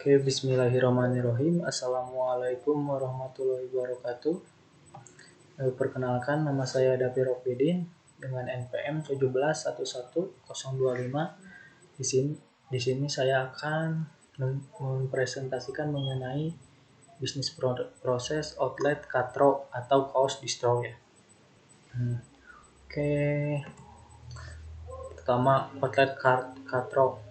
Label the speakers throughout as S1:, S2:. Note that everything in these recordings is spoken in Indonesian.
S1: Oke, bismillahirrahmanirrahim. Assalamualaikum warahmatullahi wabarakatuh. Perkenalkan, nama saya Dapi Rofidin dengan NPM 1711025. Di sini saya akan mempresentasikan mengenai bisnis proses outlet katro atau kaos distro ya. Oke, pertama outlet katro.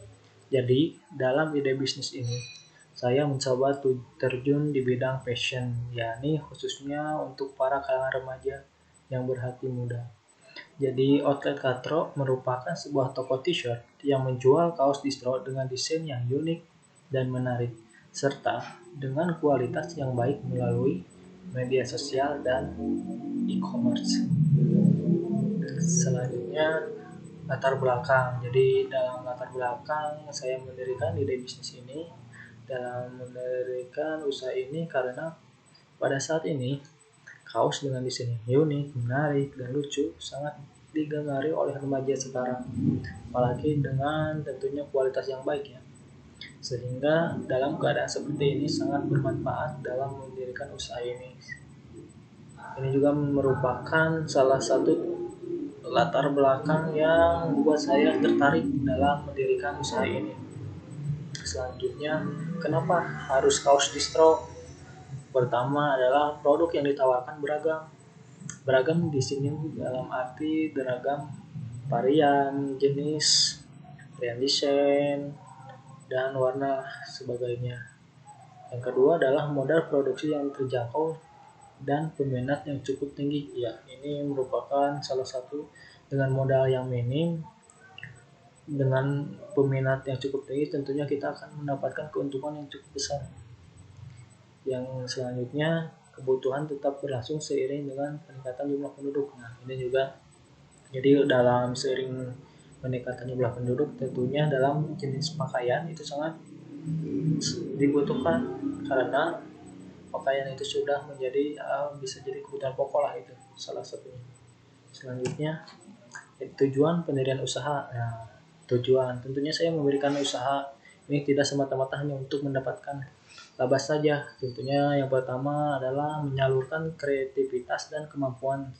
S1: Jadi, dalam ide bisnis ini, saya mencoba terjun di bidang fashion, yakni khususnya untuk para kalangan remaja yang berhati muda. Jadi, outlet katro merupakan sebuah toko t-shirt yang menjual kaos distro dengan desain yang unik dan menarik, serta dengan kualitas yang baik melalui media sosial dan e-commerce. Selanjutnya, latar belakang. Jadi dalam latar belakang saya mendirikan ide bisnis ini, dalam mendirikan usaha ini karena pada saat ini kaos dengan desain unik, menarik, dan lucu sangat digemari oleh remaja sekarang, apalagi dengan tentunya kualitas yang baik ya. Sehingga dalam keadaan seperti ini sangat bermanfaat dalam mendirikan usaha ini. Ini juga merupakan salah satu latar belakang yang membuat saya tertarik dalam mendirikan usaha ini. Selanjutnya, kenapa harus kaos distro? Pertama adalah produk yang ditawarkan beragam. Beragam di sini dalam arti beragam varian, jenis, varian desain, dan warna sebagainya. Yang kedua adalah modal produksi yang terjangkau dan peminat yang cukup tinggi. Ya, ini merupakan salah satu dengan modal yang minim, dengan peminat yang cukup tinggi, tentunya kita akan mendapatkan keuntungan yang cukup besar. Yang selanjutnya, kebutuhan tetap berlangsung seiring dengan peningkatan jumlah penduduk. Nah, ini juga jadi dalam seiring peningkatan jumlah penduduk, tentunya dalam jenis pakaian itu sangat dibutuhkan karena pakaian itu sudah menjadi bisa jadi kebutuhan pokok lah, itu salah satunya. Selanjutnya, tujuan pendirian usaha. Nah, tujuan tentunya saya memberikan usaha ini tidak semata-mata hanya untuk mendapatkan laba saja. Tentunya yang pertama adalah menyalurkan kreativitas dan kemampuan.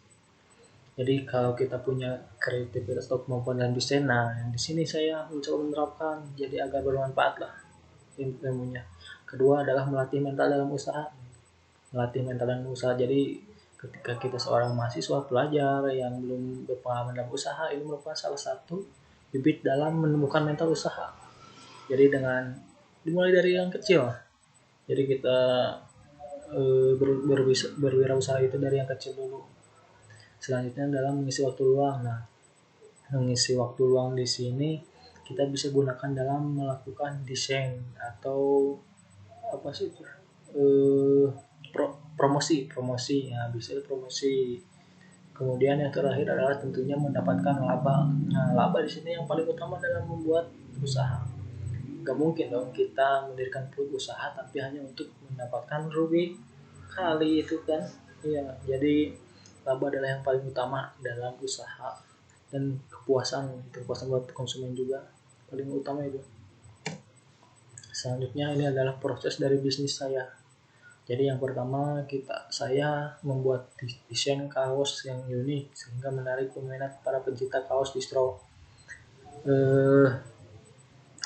S1: Jadi kalau kita punya kreativitas atau kemampuan dalam desain, nah di sini saya mencoba menerapkan jadi agar bermanfaat lah ilmunya. Kedua adalah melatih mental dalam usaha. Melatih mental dalam usaha. Jadi ketika kita seorang mahasiswa pelajar yang belum berpengalaman dalam usaha, ini merupakan salah satu bibit dalam menemukan mental usaha. Jadi dengan dimulai dari yang kecil. Jadi kita berwirausaha itu dari yang kecil dulu. Selanjutnya dalam mengisi waktu luang. Nah, mengisi waktu luang di sini kita bisa gunakan dalam melakukan desain atau apa sih itu? Promosi ya, bisa promosi. Kemudian yang terakhir adalah tentunya mendapatkan laba. Nah, laba di sini yang paling utama dalam membuat usaha. Gak mungkin dong kita mendirikan usaha tapi hanya untuk mendapatkan rugi kali itu kan. Iya, jadi laba adalah yang paling utama dalam usaha, dan kepuasan buat konsumen juga paling utama itu. Selanjutnya ini adalah proses dari bisnis saya. Jadi yang pertama saya membuat desain kaos yang unik sehingga menarik peminat para pencinta kaos distro.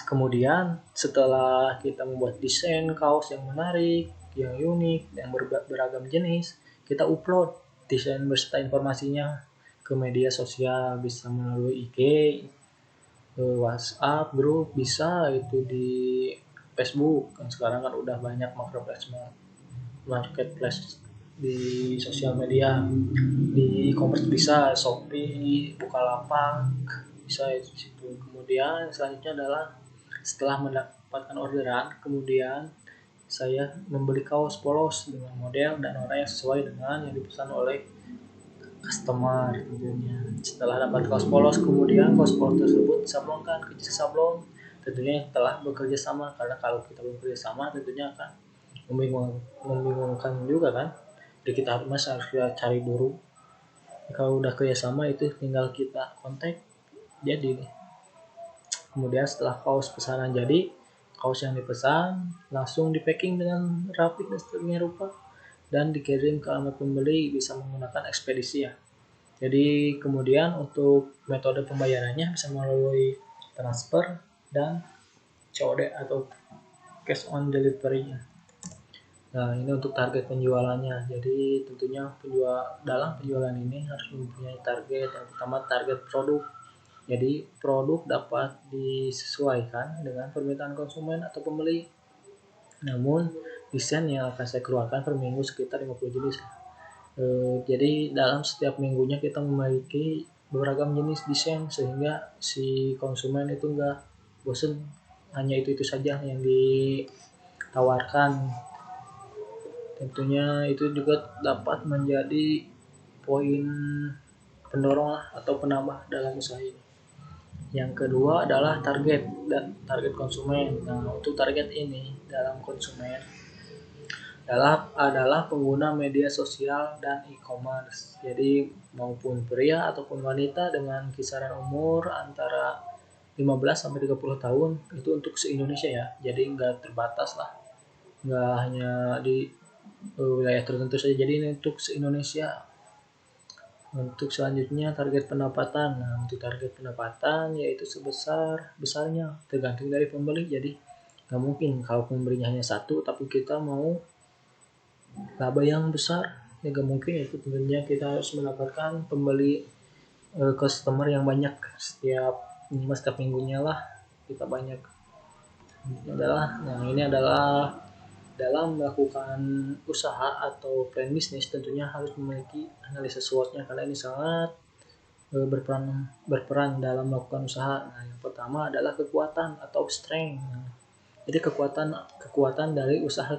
S1: Kemudian setelah kita membuat desain kaos yang menarik, yang unik, yang beragam jenis, kita upload desain beserta informasinya ke media sosial, bisa melalui IG, WhatsApp, grup, bisa itu di Facebook. Kan sekarang kan udah banyak marketplace di sosial media, di e-commerce bisa, Shopee, Bukalapak, bisa itu situ. Kemudian selanjutnya adalah setelah mendapatkan orderan, kemudian saya membeli kaos polos dengan model dan warna yang sesuai dengan yang dipesan oleh customer tentunya. Setelah dapat kaos polos, kemudian kaos polos tersebut disablonkan ke jasa sablon, tentunya telah bekerja sama, karena kalau kita bekerja sama tentunya akan membingungkan juga kan. Jadi kita harus cari dulu. Kalau udah kerjasama itu tinggal kita kontak jadi. Kemudian setelah kaos pesanan jadi, kaos yang dipesan langsung di packing dengan rapi dan sedemikian rupa dan dikirim ke alamat pembeli bisa menggunakan ekspedisi ya. Jadi kemudian untuk metode pembayarannya bisa melalui transfer dan COD atau cash on delivery. Nah, ini untuk target penjualannya. Jadi tentunya dalam penjualan ini harus mempunyai target. Yang pertama target produk. Jadi produk dapat disesuaikan dengan permintaan konsumen atau pembeli. Namun desain yang akan saya keluarkan per minggu sekitar 50 jenis. Jadi dalam setiap minggunya kita memiliki beragam jenis desain sehingga si konsumen itu enggak bosan hanya itu saja yang ditawarkan. Tentunya itu juga dapat menjadi poin pendorong atau penambah dalam usaha ini. Yang kedua adalah target konsumen. Nah, untuk target ini dalam konsumen adalah pengguna media sosial dan e-commerce. Jadi maupun pria ataupun wanita dengan kisaran umur antara 15 sampai 30 tahun itu untuk se-Indonesia ya. Jadi enggak terbatas lah. Enggak hanya di wilayah tertentu saja. Jadi ini untuk se-Indonesia. Untuk selanjutnya target pendapatan. Nah, untuk target pendapatan yaitu besarnya tergantung dari pembeli. Jadi nggak mungkin kalau pembelinya hanya satu tapi kita mau laba yang besar ya nggak mungkin. Itu tentunya kita harus mendapatkan pembeli customer yang banyak setiap minggunya lah kita banyak. Ini adalah dalam melakukan usaha atau plan bisnis tentunya harus memiliki analisis SWOT-nya karena ini sangat berperan dalam melakukan usaha. Nah, yang pertama adalah kekuatan atau strength. Nah, jadi kekuatan dari usaha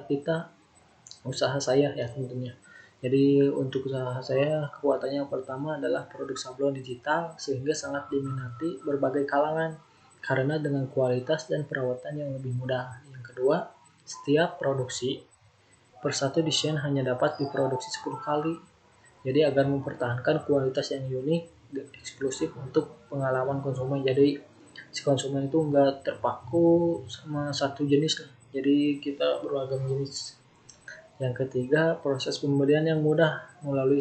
S1: saya ya tentunya. Jadi untuk usaha saya kekuatannya yang pertama adalah produk sablon digital sehingga sangat diminati berbagai kalangan karena dengan kualitas dan perawatan yang lebih mudah. Yang kedua, setiap produksi per satu desain hanya dapat diproduksi 10 kali. Jadi agar mempertahankan kualitas yang unik dan eksklusif untuk pengalaman konsumen. Jadi si konsumen itu enggak terpaku sama satu jenis. Jadi kita beragam jenis. Yang ketiga, proses pembelian yang mudah melalui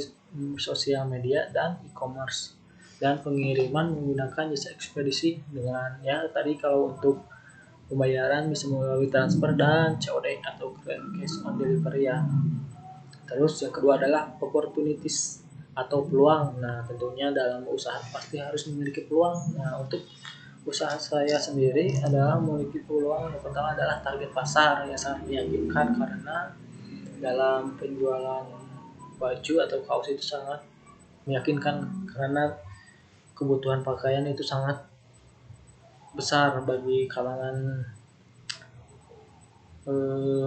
S1: sosial media dan e-commerce dan pengiriman menggunakan jasa ekspedisi dengan ya tadi kalau untuk pembayaran bisa melalui transfer dan COD atau cash on delivery ya. Terus yang kedua adalah opportunities atau peluang. Nah, tentunya dalam usaha pasti harus memiliki peluang. Nah, untuk usaha saya sendiri adalah memiliki peluang. Yang pertama adalah target pasar yang sangat meyakinkan karena dalam penjualan baju atau kaos itu sangat meyakinkan karena kebutuhan pakaian itu sangat besar bagi kalangan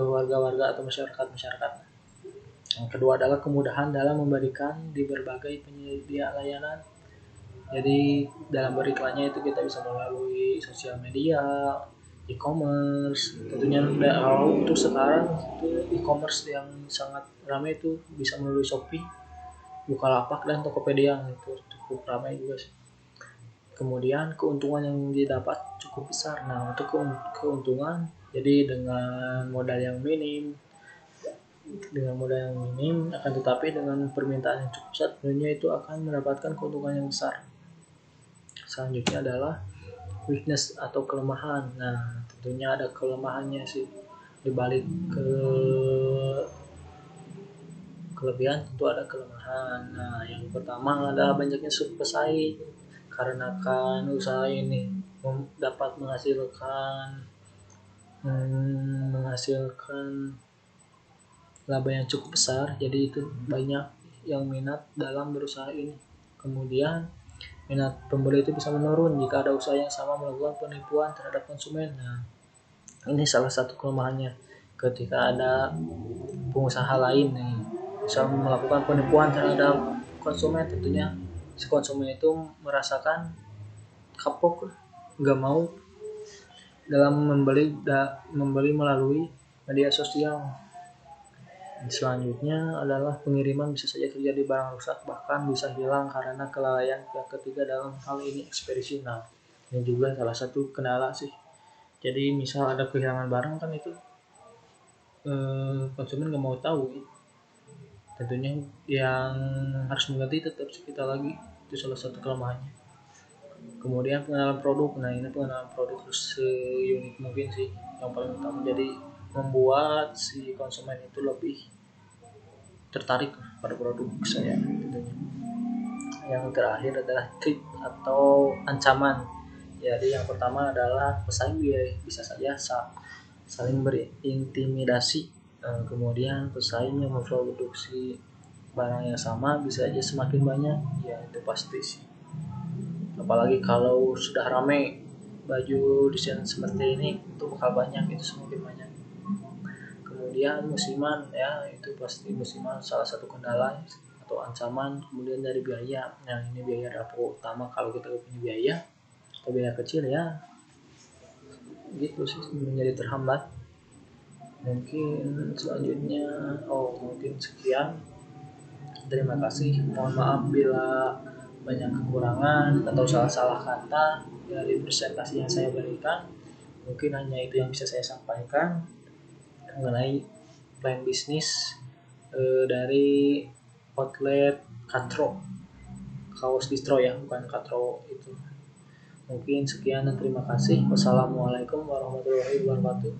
S1: warga-warga atau masyarakat. Yang kedua adalah kemudahan dalam memberikan di berbagai penyedia layanan. Jadi dalam beriklannya itu kita bisa melalui sosial media, e-commerce. Tentunya kalau untuk sekarang itu e-commerce yang sangat ramai itu bisa melalui Shopee, Bukalapak dan Tokopedia itu cukup ramai juga sih. Kemudian keuntungan yang didapat cukup besar. Nah, untuk keuntungan jadi dengan modal yang minim akan tetapi dengan permintaan yang cukup besar tentunya itu akan mendapatkan keuntungan yang besar. Selanjutnya adalah weakness atau kelemahan. Nah, tentunya ada kelemahannya sih dibalik kelebihan tentu ada kelemahan. Nah, yang pertama adalah banyaknya pesaing karena kan usaha ini dapat menghasilkan laba yang cukup besar, jadi itu banyak yang minat dalam berusaha ini. Kemudian minat pembeli itu bisa menurun jika ada usaha yang sama melakukan penipuan terhadap konsumen. Nah, ini salah satu kelemahannya ketika ada pengusaha lain nih bisa melakukan penipuan terhadap konsumen, tentunya si konsumen itu merasakan kapok, nggak mau dalam membeli melalui media sosial. Selanjutnya adalah pengiriman bisa saja terjadi barang rusak bahkan bisa hilang karena kelalaian pihak ketiga dalam hal ini ekspedisi. Nah, ini juga salah satu kendala sih Jadi misal ada kehilangan barang kan itu konsumen nggak mau tahu. Tentunya yang harus mengganti tetap kita lagi, itu salah satu kelemahannya. Kemudian pengenalan produk, nah ini pengenalan produk harus seunik mungkin sih yang paling utama, jadi membuat si konsumen itu lebih tertarik pada produk saya tentunya. Yang terakhir adalah threat atau ancaman. Jadi yang pertama adalah pesaing bisa saja saling berintimidasi. Kemudian pesaing yang memproduksi barang yang sama bisa aja semakin banyak, ya itu pasti sih. Apalagi kalau sudah rame baju desain seperti ini, itu bakal banyak, itu semakin banyak. Kemudian musiman, ya itu pasti musiman salah satu kendala atau ancaman. Kemudian dari biaya, nah ini biaya adalah pokok utama. Kalau kita punya biaya atau biaya kecil, ya gitu sih menjadi terhambat. Mungkin selanjutnya, mungkin sekian, terima kasih, mohon maaf bila banyak kekurangan atau salah-salah kata dari presentasi yang saya berikan. Mungkin hanya itu yang bisa saya sampaikan mengenai plan bisnis dari outlet Katro, kaos distro ya, bukan Katro itu. Mungkin sekian dan terima kasih. Wassalamualaikum warahmatullahi wabarakatuh.